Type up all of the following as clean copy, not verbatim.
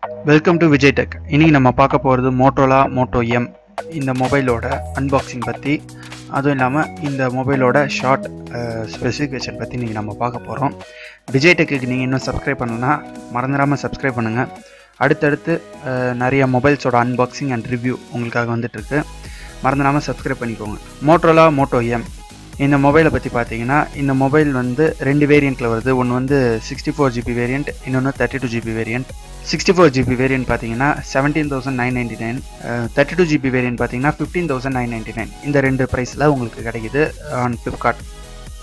Welcome to Vijay tech. இன்றைக்கி நம்ம பார்க்க போகிறது மோட்டோலா மோட்டோ எம் இந்த மொபைலோட அன்பாக்சிங் பற்றி, அதுவும் இல்லாமல் இந்த மொபைலோட ஷார்ட் ஸ்பெசிஃபிகேஷன் பற்றி இன்றைக்கி நம்ம பார்க்க போகிறோம். விஜய் டெக்குக்கு நீங்கள் இன்னும் சப்ஸ்கிரைப் பண்ணலன்னா மறந்துடாமல் சப்ஸ்கிரைப் பண்ணுங்கள். அடுத்தடுத்து நிறைய மொபைல்ஸோட அன்பாக்சிங் அண்ட் ரிவ்யூ உங்களுக்காக வந்துட்டுருக்கு. மறந்துடாமல் சப்ஸ்கிரைப் பண்ணிக்கோங்க. மோட்டோலா மோட்டோ எம் இந்த மொபைலை பற்றி பார்த்தீங்கன்னா, இந்த மொபைல் வந்து 2 வேரியண்ட்டில் வருது. ஒன்று வந்து 64 GB வேரியண்ட், இன்னொன்று 32 GB வேரியண்ட். 64 GB வேரியண்ட் பார்த்தீங்கன்னா 17,999, 32 GB வேரியண்ட் பார்த்தீங்கன்னா 15,999. இந்த 2 ப்ரைஸில் உங்களுக்கு கிடைக்குது ஆன் ஃப்ளிப்கார்ட்.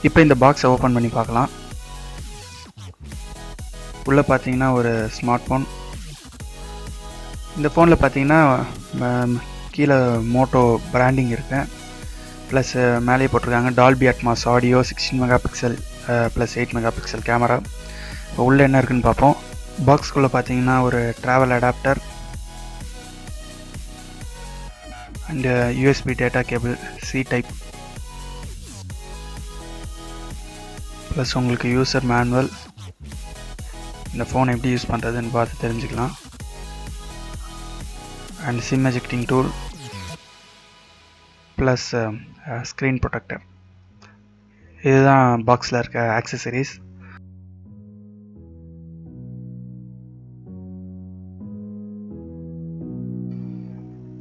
இப்போ இந்த பாக்ஸை ஓப்பன் பண்ணி பார்க்கலாம். உள்ளே பார்த்தீங்கன்னா ஒரு ஸ்மார்ட் ஃபோன். இந்த ஃபோனில் பார்த்தீங்கன்னா கீழே மோட்டோ பிராண்டிங் இருக்குது. ப்ளஸ் மேலே போட்டிருக்காங்க Dolby Atmos audio, 16 MP plus 8 MP camera. இப்போ உள்ளே என்ன இருக்குதுன்னு பார்ப்போம். பாக்ஸ்குள்ளே பார்த்தீங்கன்னா ஒரு travel adapter and USB data cable C type, plus உங்களுக்கு யூசர் மேனுவல், இந்த ஃபோன் எப்படி யூஸ் பண்ணுறதுன்னு பார்த்து தெரிஞ்சுக்கலாம். And sim ejecting tool plus screen protector. இதுதான் பாக்ஸில் இருக்க ஆக்சசரிஸ்.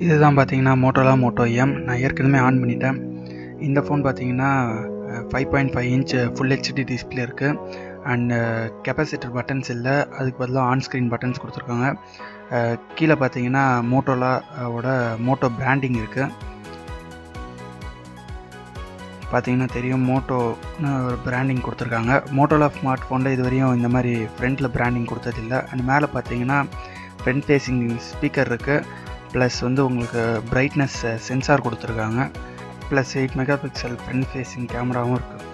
இதுதான் பார்த்தீங்கன்னா மோட்டோலா மோட்டோ எம். நான் ஏற்கனவே ஆன் பண்ணிட்டேன். இந்த ஃபோன் பார்த்தீங்கன்னா 5.5 இன்ச் ஃபுல் HD டிஸ்பிளே இருக்குது. அண்டு கெப்பாசிட்டர் பட்டன்ஸ் இல்லை, அதுக்கு பதிலாக ஆன் ஸ்க்ரீன் பட்டன்ஸ் கொடுத்துருக்காங்க. கீழே பார்த்தீங்கன்னா மோட்டோலாவோட மோட்டோ பிராண்டிங் இருக்குது. பார்த்தீங்கன்னா தெரியும், மோட்டோன்னு ஒரு பிராண்டிங் கொடுத்துருக்காங்க. மோட்டோலா ஸ்மார்ட் ஃபோனில் இது வரையும் இந்த மாதிரி ஃப்ரண்ட்டில் பிராண்டிங் கொடுத்ததில்லை. அண்ட் மேலே பார்த்தீங்கன்னா ஃப்ரண்ட் ஃபேஸிங் ஸ்பீக்கர் இருக்குது. ப்ளஸ் வந்து உங்களுக்கு பிரைட்னஸ் சென்சார் கொடுத்துருக்காங்க. ப்ளஸ் 8 MP ஃப்ரண்ட் ஃபேஸிங் கேமராவும் இருக்குது.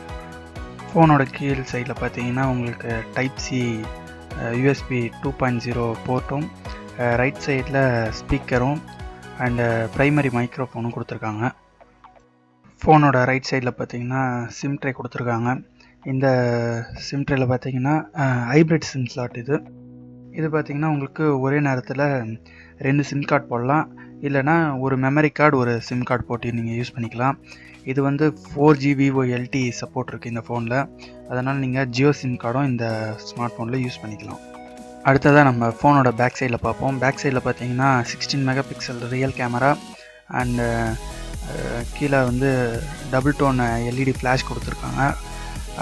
ஃபோனோட கீழ் சைடில் பார்த்தீங்கன்னா உங்களுக்கு டைப் C USB 2.0 போர்ட்டும், ரைட் சைடில் ஸ்பீக்கரும் அண்டு ப்ரைமரி மைக்ரோஃபோனும் கொடுத்துருக்காங்க. ஃபோனோட ரைட் சைடில் பார்த்தீங்கன்னா சிம் ட்ரே கொடுத்துருக்காங்க. இந்த சிம் ட்ரேயில் பார்த்தீங்கன்னா ஹைப்ரிட் சிம் ஸ்லாட் இது பார்த்தீங்கன்னா உங்களுக்கு ஒரே நேரத்தில் 2 சிம் கார்டு போடலாம். இல்லைனா ஒரு மெமரி கார்டு ஒரு சிம் கார்டு போட்டு நீங்கள் யூஸ் பண்ணிக்கலாம். இது வந்து 4G VoLTE சப்போர்ட் இருக்குது இந்த ஃபோனில். அதனால் நீங்கள் ஜியோ சிம் கார்டும் இந்த ஸ்மார்ட் ஃபோனில் யூஸ் பண்ணிக்கலாம். அடுத்ததாக நம்ம ஃபோனோட பேக் சைடில் பார்ப்போம். பேக் சைடில் பார்த்தீங்கன்னா 16 MP ரியல் கேமரா அண்டு கீழே வந்து டபுள் டோன் LED ஃப்ளாஷ் கொடுத்துருக்காங்க.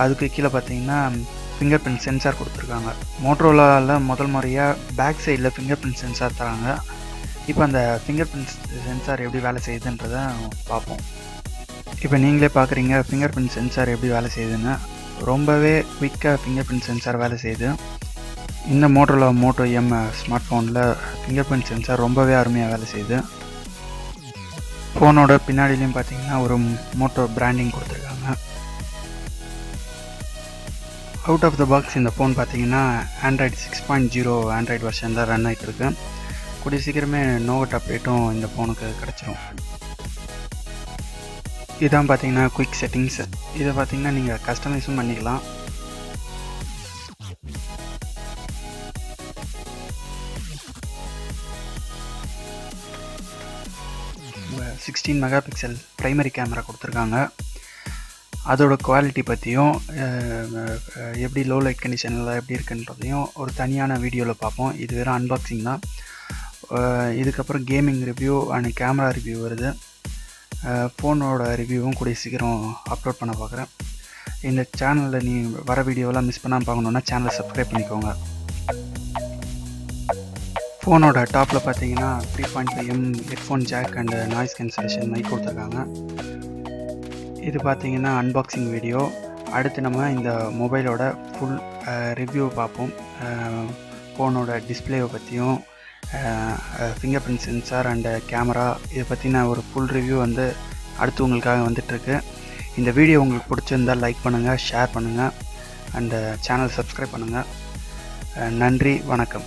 அதுக்கு கீழே பார்த்தீங்கன்னா ஃபிங்கர் பிரிண்ட் சென்சார் கொடுத்துருக்காங்க. மோட்டோரோலாவில் முதல் முறையாக பேக் சைடில் ஃபிங்கர் பிரிண்ட் சென்சார் தராங்க. இப்போ அந்த ஃபிங்கர் பிரிண்ட் சென்சார் எப்படி வேலை செய்யுதுன்றதை பார்ப்போம். இப்போ நீங்களே பார்க்குறீங்க ஃபிங்கர் பிரிண்ட் சென்சார் எப்படி வேலை செய்யுதுன்னு. ரொம்பவே குயிக்காக ஃபிங்கர் பிரிண்ட் சென்சார் வேலை செய்யுது. இந்த மோட்டோரோலா மோட்டோ எம் ஸ்மார்ட் ஃபோனில் ஃபிங்கர் பிரிண்ட் சென்சார் ரொம்பவே அருமையாக வேலை செய்யுது. ஃபோனோட பின்னாடிலையும் பார்த்தீங்கன்னா ஒரு மோட்டோ பிராண்டிங் கொடுத்துருக்காங்க. அவுட் ஆஃப் த பாக்ஸ் இந்த ஃபோன் பார்த்தீங்கன்னா ஆண்ட்ராய்டு 6.0 ஆண்ட்ராய்டு வெர்ஷனில் ரன் ஆகிட்டு இருக்கு. கூடிய சீக்கிரமே நோவட் அப்டேட்டும் இந்த ஃபோனுக்கு கிடச்சிரும். இதுதான் பார்த்தீங்கன்னா குயிக் செட்டிங்ஸ். இதை பார்த்தீங்கன்னா நீங்கள் கஸ்டமைஸும் பண்ணிக்கலாம். இப்போ 16 MP ப்ரைமரி கேமரா கொடுத்துருக்காங்க. அதோட குவாலிட்டி பற்றியும் எப்படி லோ லைட் கண்டிஷனில் எப்படி இருக்குன்றதையும் ஒரு தனியான வீடியோவில் பார்ப்போம். இது வெறும் அன்பாக்சிங் தான். இதுக்கப்புறம் gaming review and camera review வருது. ஃபோனோட ரிவ்யூவும் கூடிய சீக்கிரம் அப்லோட் பண்ண பார்க்குறேன். இந்த சேனலில் நீ வர வீடியோவெல்லாம் மிஸ் பண்ணாமல் பார்க்கணுன்னா சேனலை சப்ஸ்கிரைப் பண்ணிக்கோங்க. ஃபோனோட டாப்பில் பார்த்தீங்கன்னா 3.5mm headphone jack and noise cancellation mic கொடுத்துருக்காங்க. இது பார்த்தீங்கன்னா அன்பாக்சிங் வீடியோ. அடுத்து நம்ம இந்த மொபைலோட ஃபுல் ரிவ்யூ பார்ப்போம். ஃபோனோட டிஸ்பிளேவை பற்றியும் finger print sensor and camera இதை பற்றின ஒரு ஃபுல் ரிவ்யூ வந்து அடுத்து உங்களுக்காக வந்துட்டுருக்கு. இந்த வீடியோ உங்களுக்கு பிடிச்சிருந்தால் லைக் பண்ணுங்கள், ஷேர் பண்ணுங்கள் அண்டு சேனல் சப்ஸ்கிரைப் பண்ணுங்கள். நன்றி, வணக்கம்.